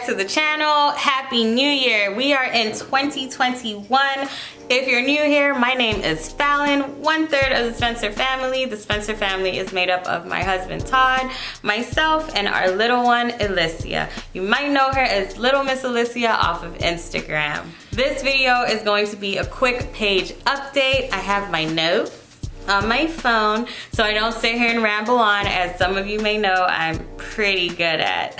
back to the channel. Happy New Year. We are in 2021. If you're new here, my name is Fallon, 1/3 of the Spencer family. The Spencer family is made up of my husband Todd, myself, and our little one Alicia. You might know her as Little Miss Alicia off of Instagram. This video is going to be a quick page update. I have my notes on my phone so I don't sit here and ramble on, as some of you may know I'm pretty good at.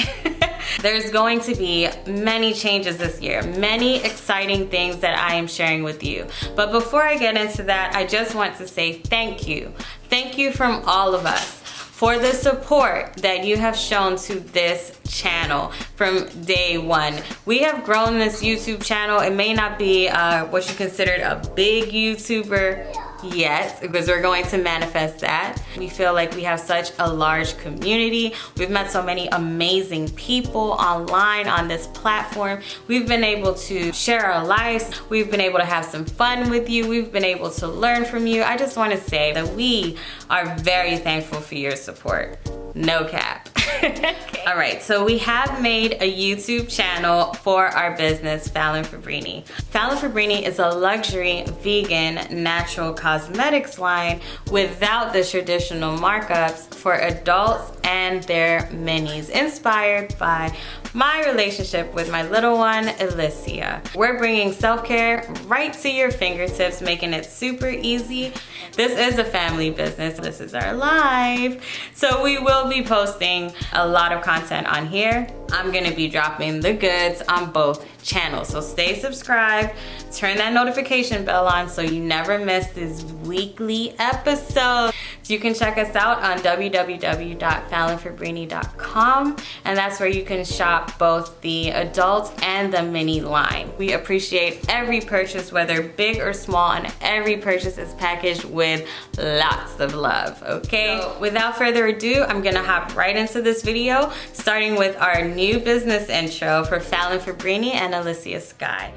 There's going to be many changes this year, many exciting things that I am sharing with you. But before I get into that, I just want to say thank you. Thank you from all of us for the support that you have shown to this channel from day one. We have grown this YouTube channel. It may not be what you considered a big YouTuber yet, because we're going to manifest that. We feel like we have such a large community. We've met so many amazing people online on this platform. We've been able to share our lives. We've been able to have some fun with you. We've been able to learn from you. I just want to say that we are very thankful for your support. No cap. Okay. All right, so we have made a YouTube channel for our business, FalonFabrini. FalonFabrini is a luxury, vegan, natural cosmetics line without the traditional markups for adults and their minis, inspired by my relationship with my little one, Alicia. We're bringing self-care right to your fingertips, making it super easy. This is a family business. This is our life. So we will be posting a lot of content on here. I'm gonna be dropping the goods on both channels. So stay subscribed, turn that notification bell on so you never miss this weekly episode. You can check us out on www.falonfabrini.com, and that's where you can shop both the adult and the mini line. We appreciate every purchase, whether big or small, and every purchase is packaged with lots of love, okay? So without further ado, I'm gonna hop right into this video, starting with our new business intro for FalonFabrini and Alicia Sky.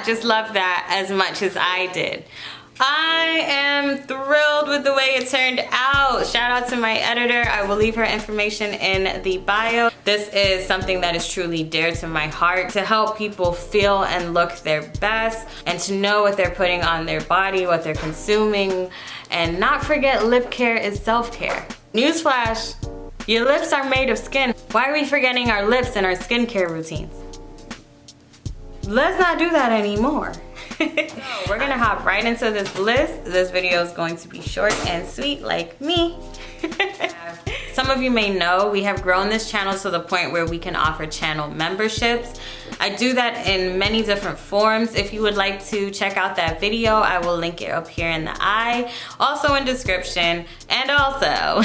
Just love that as much as I did. I am thrilled with the way it turned out. Shout out to my editor. I will leave her information in the bio. This is something that is truly dear to my heart, to help people feel and look their best, and to know what they're putting on their body, what they're consuming, and not forget lip care is self-care. Newsflash, your lips are made of skin. Why are we forgetting our lips and our skincare routines? Let's not do that anymore. So we're gonna hop right into this list. This video is going to be short and sweet like me. Some of you may know we have grown this channel to the point where we can offer channel memberships. I do that in many different forms. If you would like to check out that video, I will link it up here in the eye, also in description, and also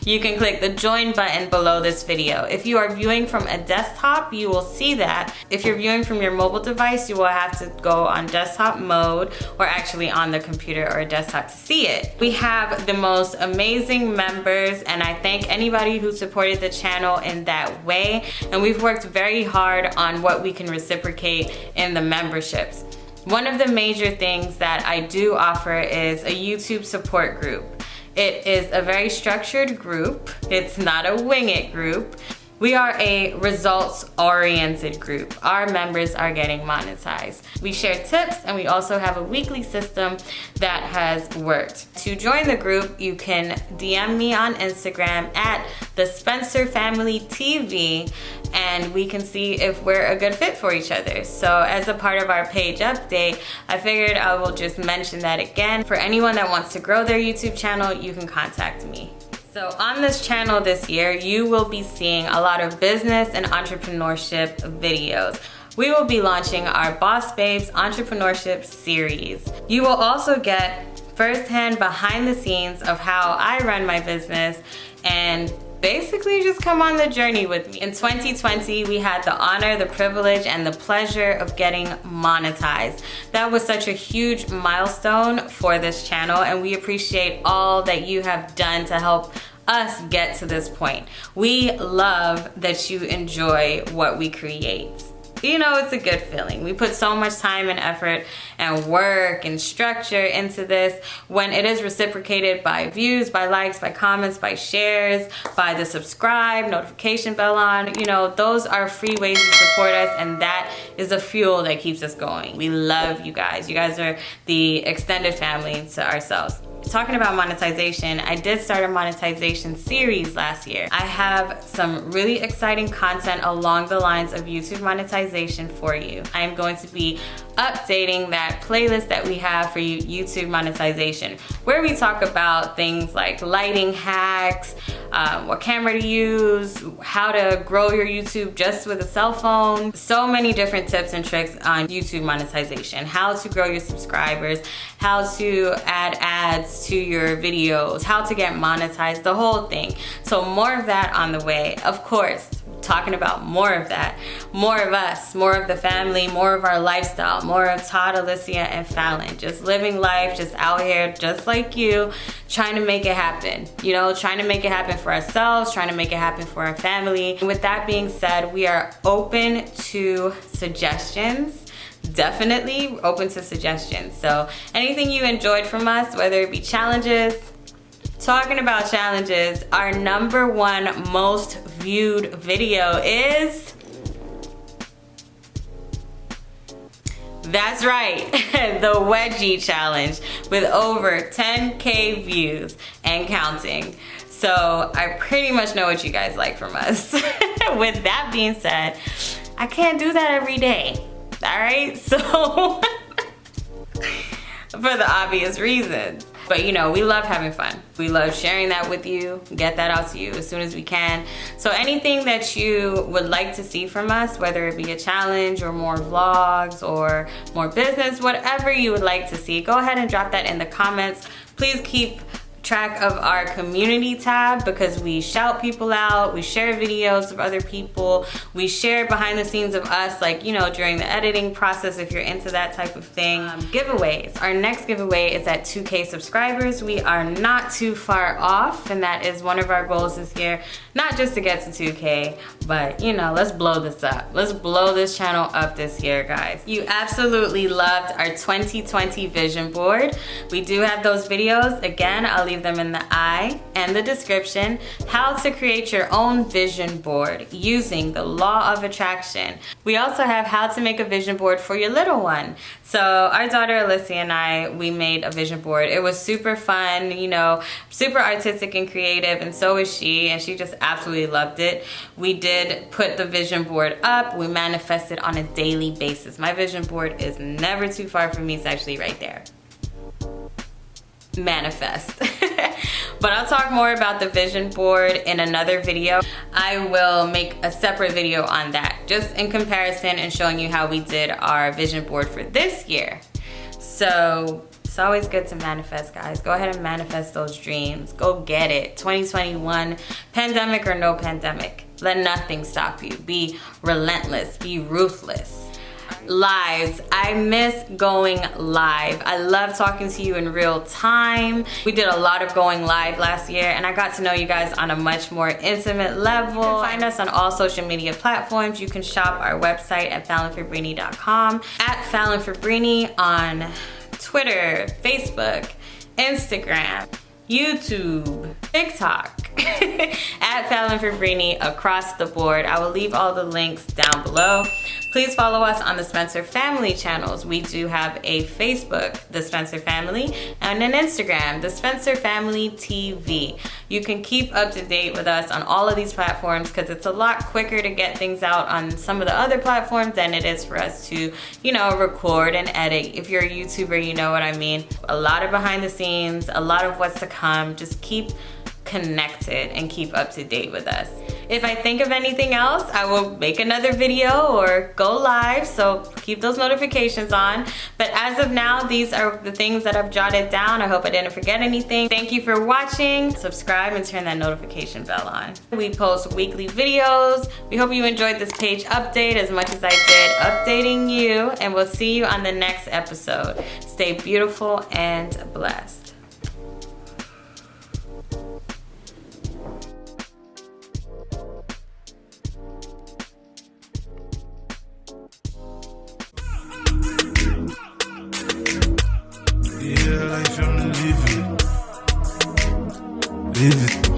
you can click the join button below this video. If you are viewing from a desktop, you will see that. If you're viewing from your mobile device, you will have to go on desktop mode, or actually on the computer or a desktop to see it. We have the most amazing members, and I thank anybody who supported the channel in that way, and we've worked very hard on what we can reciprocate in the memberships. One of the major things that I do offer is a YouTube support group. It is a very structured group. It's not a wing it group. We are a results-oriented group. Our members are getting monetized. We share tips, and we also have a weekly system that has worked. To join the group, you can DM me on Instagram at the Spencer Family TV, and we can see if we're a good fit for each other. So as a part of our page update, I figured I will just mention that again. For anyone that wants to grow their YouTube channel, you can contact me. So on this channel this year, you will be seeing a lot of business and entrepreneurship videos. We will be launching our Boss Babes Entrepreneurship series. You will also get firsthand behind the scenes of how I run my business and basically just come on the journey with me. In 2020, we had the honor, the privilege, and the pleasure of getting monetized. That was such a huge milestone for this channel, and we appreciate all that you have done to help us get to this point. We love that you enjoy what we create. You know, it's a good feeling. We put so much time and effort and work and structure into this. When it is reciprocated by views, by likes, by comments, by shares, by the subscribe, notification bell on, you know, those are free ways to support us, and that is the fuel that keeps us going. We love you guys. You guys are the extended family to ourselves. Talking about monetization, I did start a monetization series last year. I have some really exciting content along the lines of YouTube monetization for you. I am going to be updating that playlist that we have for YouTube monetization, where we talk about things like lighting hacks, what camera to use, how to grow your YouTube just with a cell phone. So many different tips and tricks on YouTube monetization, how to grow your subscribers, how to add ads to your videos, how to get monetized, the whole thing. So more of that on the way. Of course, talking about more of that, more of us, more of the family, more of our lifestyle, more of Todd, Alicia, and Fallon. Just living life, just out here, just like you, trying to make it happen. You know, trying to make it happen for ourselves, trying to make it happen for our family. And with that being said, we are open to suggestions. Definitely open to suggestions. So anything you enjoyed from us, whether it be challenges. Talking about challenges, our #1 most viewed video is, that's right, the wedgie challenge with over 10K views and counting. So I pretty much know what you guys like from us. With that being said, I can't do that every day. All right, so for the obvious reasons. But you know, we love having fun. We love sharing that with you, get that out to you as soon as we can. So anything that you would like to see from us, whether it be a challenge or more vlogs or more business, whatever you would like to see, go ahead and drop that in the comments. Please keep track of our community tab, because we shout people out, we share videos of other people, we share behind the scenes of us, like, you know, during the editing process if you're into that type of thing. Giveaways. Our next giveaway is at 2K subscribers. We are not too far off, and that is one of our goals this year. Not just to get to 2K, but you know, let's blow this up. Let's blow this channel up this year, guys. You absolutely loved our 2020 vision board. We do have those videos. Again, I'll leave them in the eye and the description. How to create your own vision board using the law of attraction. We also have how to make a vision board for your little one. So our daughter Alicia and I, we made a vision board. It was super fun, you know, super artistic and creative, and so is she, and she just absolutely loved it. We did put the vision board up. We manifested on a daily basis. My vision board is never too far from me. It's actually right there. Manifest. But I'll talk more about the vision board in another video. I will make a separate video on that, just in comparison and showing you how we did our vision board for this year. So it's always good to manifest, guys. Go ahead and manifest those dreams. Go get it. 2021, pandemic or no pandemic, let nothing stop you. Be relentless, be ruthless. Lives. I miss going live. I love talking to you in real time. We did a lot of going live last year, and I got to know you guys on a much more intimate level. You can find us on all social media platforms. You can shop our website at FalonFabrini.com, at FalonFabrini on Twitter, Facebook, Instagram, YouTube, TikTok, at FalonFabrini across the board. I will leave all the links down below. Please follow us on the Spencer Family channels. We do have a Facebook, The Spencer Family, and an Instagram, The Spencer Family TV. You can keep up to date with us on all of these platforms, because it's a lot quicker to get things out on some of the other platforms than it is for us to, you know, record and edit. If you're a YouTuber, you know what I mean. A lot of behind the scenes, a lot of what's to come. Just keep connected and keep up to date with us. If I think of anything else, I will make another video or go live, so keep those notifications on. But as of now, these are the things that I've jotted down. I hope I didn't forget anything. Thank you for watching. Subscribe and turn that notification bell on. We post weekly videos. We hope you enjoyed this page update as much as I did updating you, and we'll see you on the next episode. Stay beautiful and blessed. Yeah, life, I'm living. Live it.